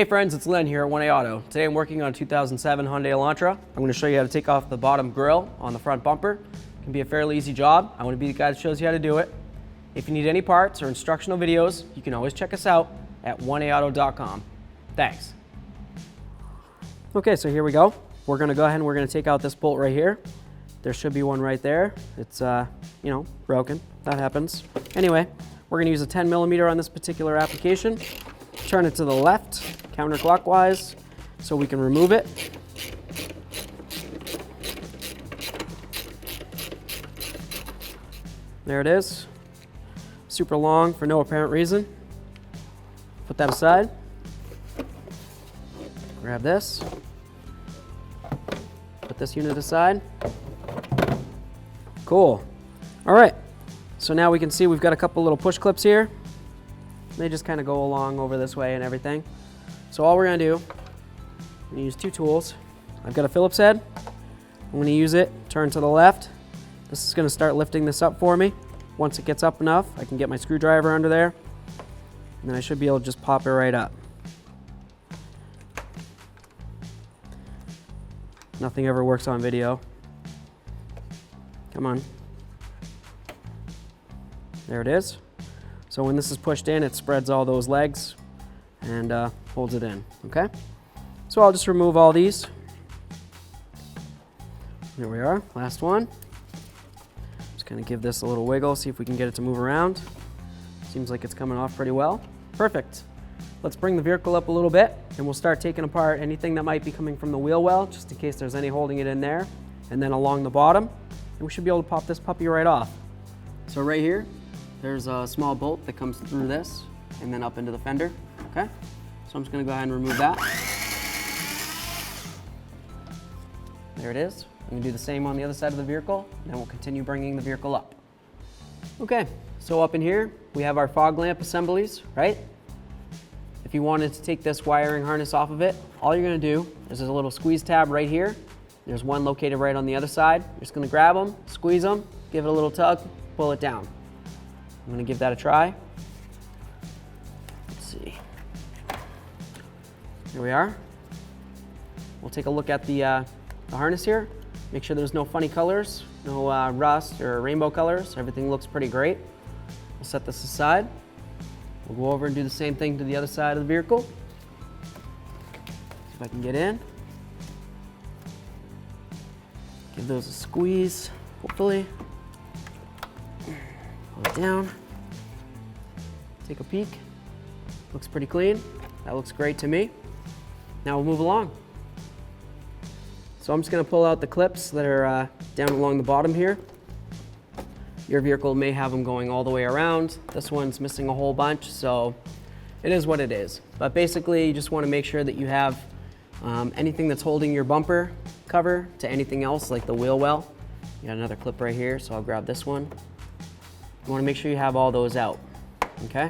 Hey friends, it's Len here at 1A Auto. Today I'm working on a 2007 Hyundai Elantra. I'm going to show you how to take off the bottom grille on the front bumper. It can be a fairly easy job. I want to be the guy that shows you how to do it. If you need any parts or instructional videos, you can always check us out at 1aauto.com. Thanks. Okay, so here we go. We're going to go ahead and we're going to take out this bolt right here. There should be one right there. It's, broken. That happens. Anyway, we're going to use a 10 millimeter on this particular application. Turn it to the left, counterclockwise, so we can remove it. There it is. Super long for no apparent reason. Put that aside. Grab this. Put this unit aside. Cool. All right. So now we can see we've got a couple little push clips here. They just kind of go along over this way and everything. So all we're going to do, I'm going to use two tools. I've got a Phillips head. I'm going to use it, turn to the left. This is going to start lifting this up for me. Once it gets up enough, I can get my screwdriver under there, and then I should be able to just pop it right up. Nothing ever works on video. Come on. There it is. So when this is pushed in, it spreads all those legs and holds it in, okay? So I'll just remove all these. There we are, last one. Just gonna give this a little wiggle, see if we can get it to move around. Seems like it's coming off pretty well. Perfect. Let's bring the vehicle up a little bit and we'll start taking apart anything that might be coming from the wheel well, just in case there's any holding it in there. And then along the bottom, and we should be able to pop this puppy right off. So right here, there's a small bolt that comes through this and then up into the fender, okay? So I'm just gonna go ahead and remove that. There it is. I'm gonna do the same on the other side of the vehicle, and then we'll continue bringing the vehicle up. Okay, so up in here, we have our fog lamp assemblies, right? If you wanted to take this wiring harness off of it, all you're gonna do is there's a little squeeze tab right here. There's one located right on the other side. You're just gonna grab them, squeeze them, give it a little tug, pull it down. I'm gonna give that a try. Let's see. Here we are. We'll take a look at the harness here. Make sure there's no funny colors, no rust or rainbow colors. Everything looks pretty great. We'll set this aside. We'll go over and do the same thing to the other side of the vehicle. See if I can get in. Give those a squeeze, hopefully. Pull it down. Take a peek. Looks pretty clean. That looks great to me. Now we'll move along. So I'm just going to pull out the clips that are down along the bottom here. Your vehicle may have them going all the way around. This one's missing a whole bunch, so it is what it is. But basically, you just want to make sure that you have anything that's holding your bumper cover to anything else, like the wheel well. You got another clip right here, so I'll grab this one. You want to make sure you have all those out, okay?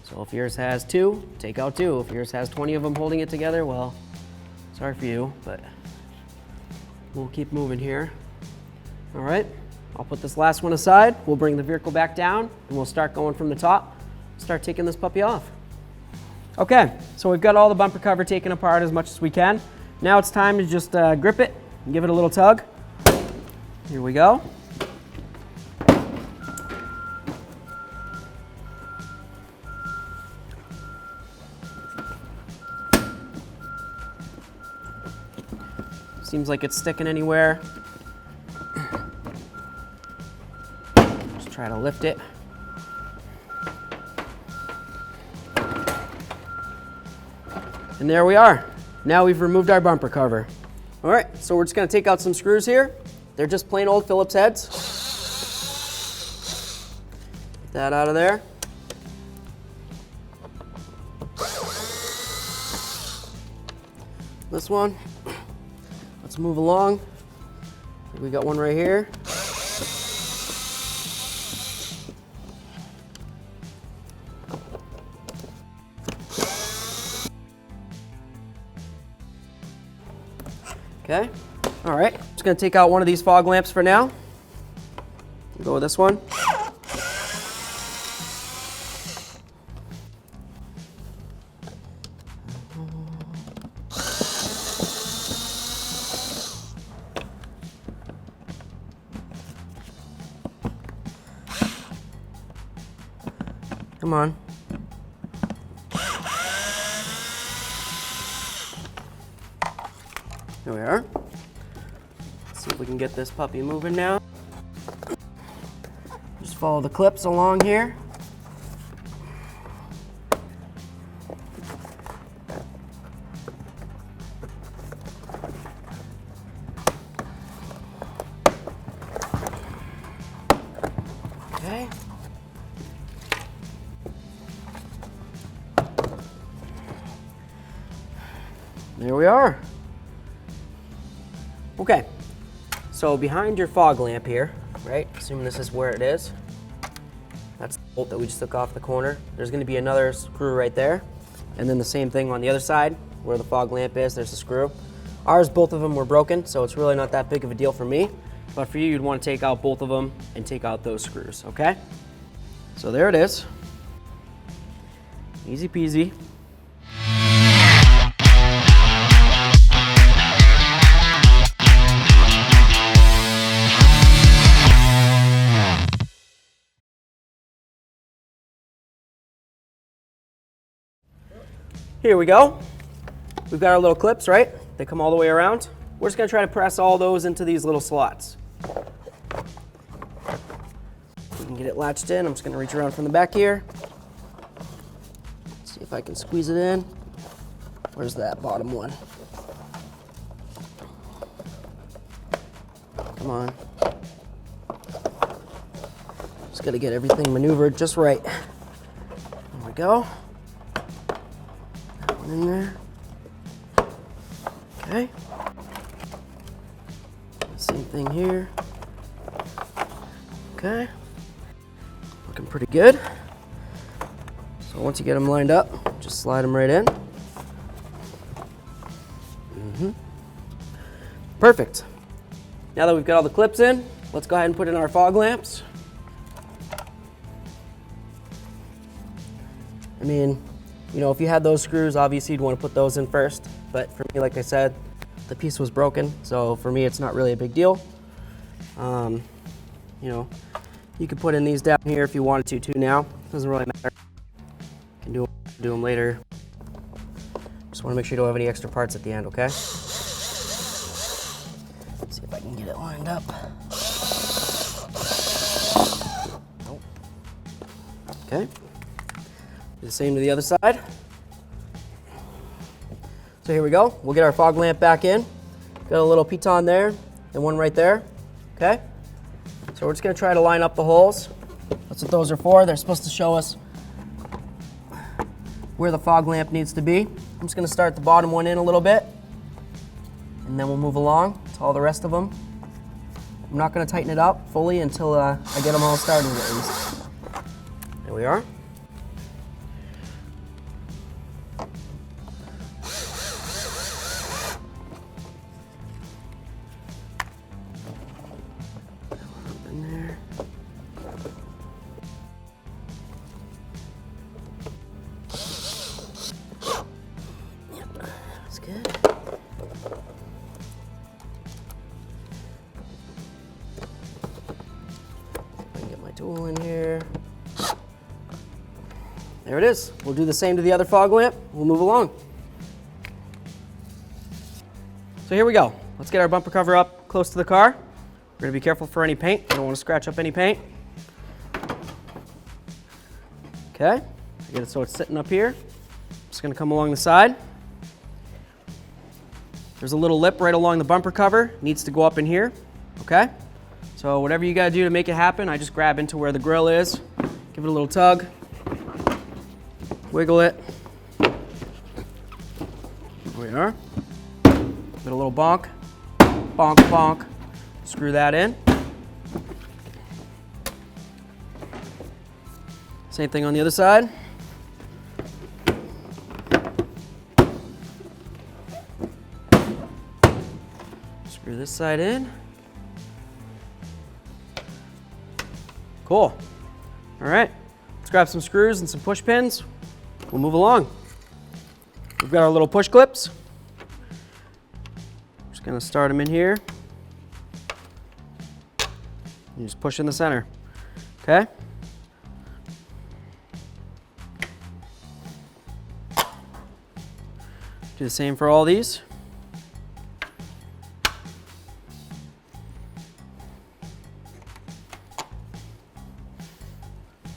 So if yours has 2, take out 2. If yours has 20 of them holding it together, well, sorry for you, but we'll keep moving here. All right, I'll put this last one aside. We'll bring the vehicle back down and we'll start going from the top, start taking this puppy off. Okay, so we've got all the bumper cover taken apart as much as we can. Now it's time to just grip it and give it a little tug. Here we go. Seems like it's sticking anywhere. Just try to lift it. And there we are. Now we've removed our bumper cover. All right, so we're just gonna take out some screws here. They're just plain old Phillips heads. Get that out of there. This one. Let's move along. We got one right here. Okay, all right. Just gonna take out one of these fog lamps for now. We'll go with this one. Come on. There we are. Let's see if we can get this puppy moving now. Just follow the clips along here. Okay. There we are. Okay, so behind your fog lamp here, right, assuming this is where it is, that's the bolt that we just took off the corner. There's gonna be another screw right there, and then the same thing on the other side, where the fog lamp is, there's a screw. Ours, both of them were broken, so it's really not that big of a deal for me, but for you, you'd wanna take out both of them and take out those screws, okay? So there it is. Easy peasy. Here we go. We've got our little clips, right? They come all the way around. We're just gonna try to press all those into these little slots. We can get it latched in. I'm just gonna reach around from the back here. See if I can squeeze it in. Where's that bottom one? Come on. Just gotta get everything maneuvered just right. There we go. That one in there. Okay. Same thing here. Okay. Looking pretty good. So once you get them lined up, just slide them right in. Perfect. Now that we've got all the clips in, let's go ahead and put in our fog lamps. I mean, you know, if you had those screws, obviously you'd want to put those in first. But for me, like I said, the piece was broken, so for me, it's not really a big deal. You know, you could put in these down here if you wanted to too now. Doesn't really matter. You can do them later. Just want to make sure you don't have any extra parts at the end, okay? Let's see if I can get it lined up. Nope. Okay. Do the same to the other side. So here we go. We'll get our fog lamp back in. Got a little piton there and one right there. Okay. So we're just gonna try to line up the holes. That's what those are for. They're supposed to show us where the fog lamp needs to be. I'm just gonna start the bottom one in a little bit, and then we'll move along to all the rest of them. I'm not gonna tighten it up fully until I get them all started at least. There we are. Tool in here. There it is. We'll do the same to the other fog lamp. We'll move along. So here we go. Let's get our bumper cover up close to the car. We're gonna be careful for any paint. I don't want to scratch up any paint. Okay, get it so it's sitting up here. Just gonna come along the side. There's a little lip right along the bumper cover. Needs to go up in here, okay? So whatever you gotta do to make it happen, I just grab into where the grill is, give it a little tug, wiggle it. There we are. Give it a little bonk, bonk, bonk. Screw that in. Same thing on the other side. Screw this side in. Cool. All right, let's grab some screws and some push pins. We'll move along. We've got our little push clips. Just gonna start them in here. You just push in the center, okay? Do the same for all these.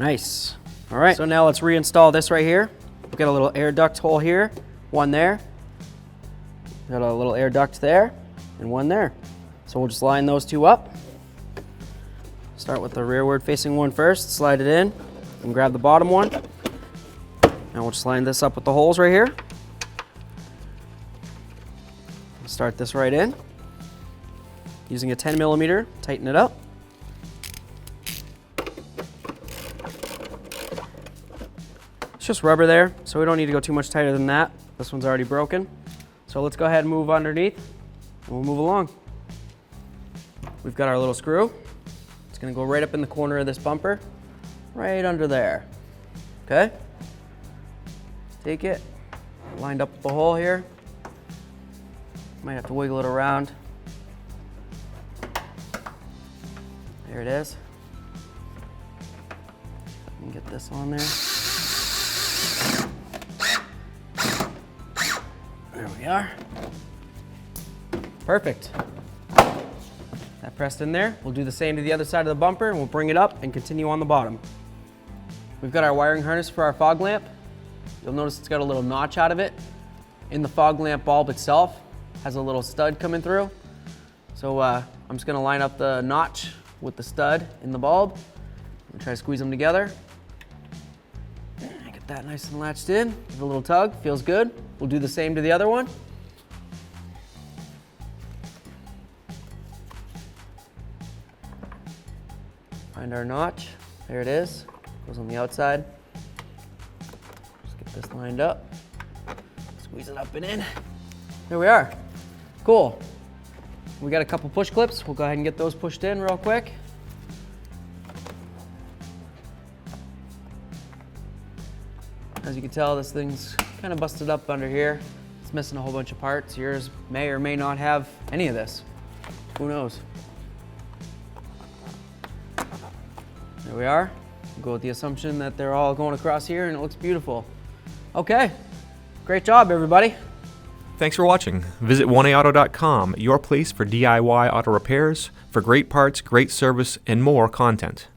Nice. All right, so now let's reinstall this right here. We've got a little air duct hole here, one there. Got a little air duct there, and one there. So we'll just line those two up. Start with the rearward facing one first, slide it in, and grab the bottom one. Now we'll just line this up with the holes right here. Start this right in. Using a 10 millimeter, tighten it up. It's just rubber there, so we don't need to go too much tighter than that. This one's already broken. So let's go ahead and move underneath, and we'll move along. We've got our little screw. It's gonna go right up in the corner of this bumper, right under there, okay? Take it, lined up with the hole here. Might have to wiggle it around. There it is. And get this on there. There we are. Perfect. That pressed in there. We'll do the same to the other side of the bumper, and we'll bring it up and continue on the bottom. We've got our wiring harness for our fog lamp. You'll notice it's got a little notch out of it. In the fog lamp bulb itself, has a little stud coming through. So I'm just gonna line up the notch with the stud in the bulb and try to squeeze them together. Get that nice and latched in. Give it a little tug, feels good. We'll do the same to the other one. Find our notch, there it is. Goes on the outside. Just get this lined up. Squeeze it up and in. There we are. Cool. We got a couple push clips. We'll go ahead and get those pushed in real quick. As you can tell, this thing's kind of busted up under here. It's missing a whole bunch of parts. Yours may or may not have any of this. Who knows? There we are. We'll go with the assumption that they're all going across here and it looks beautiful. Okay, great job everybody. Thanks for watching. Visit 1aauto.com, your place for DIY auto repairs, for great parts, great service, and more content.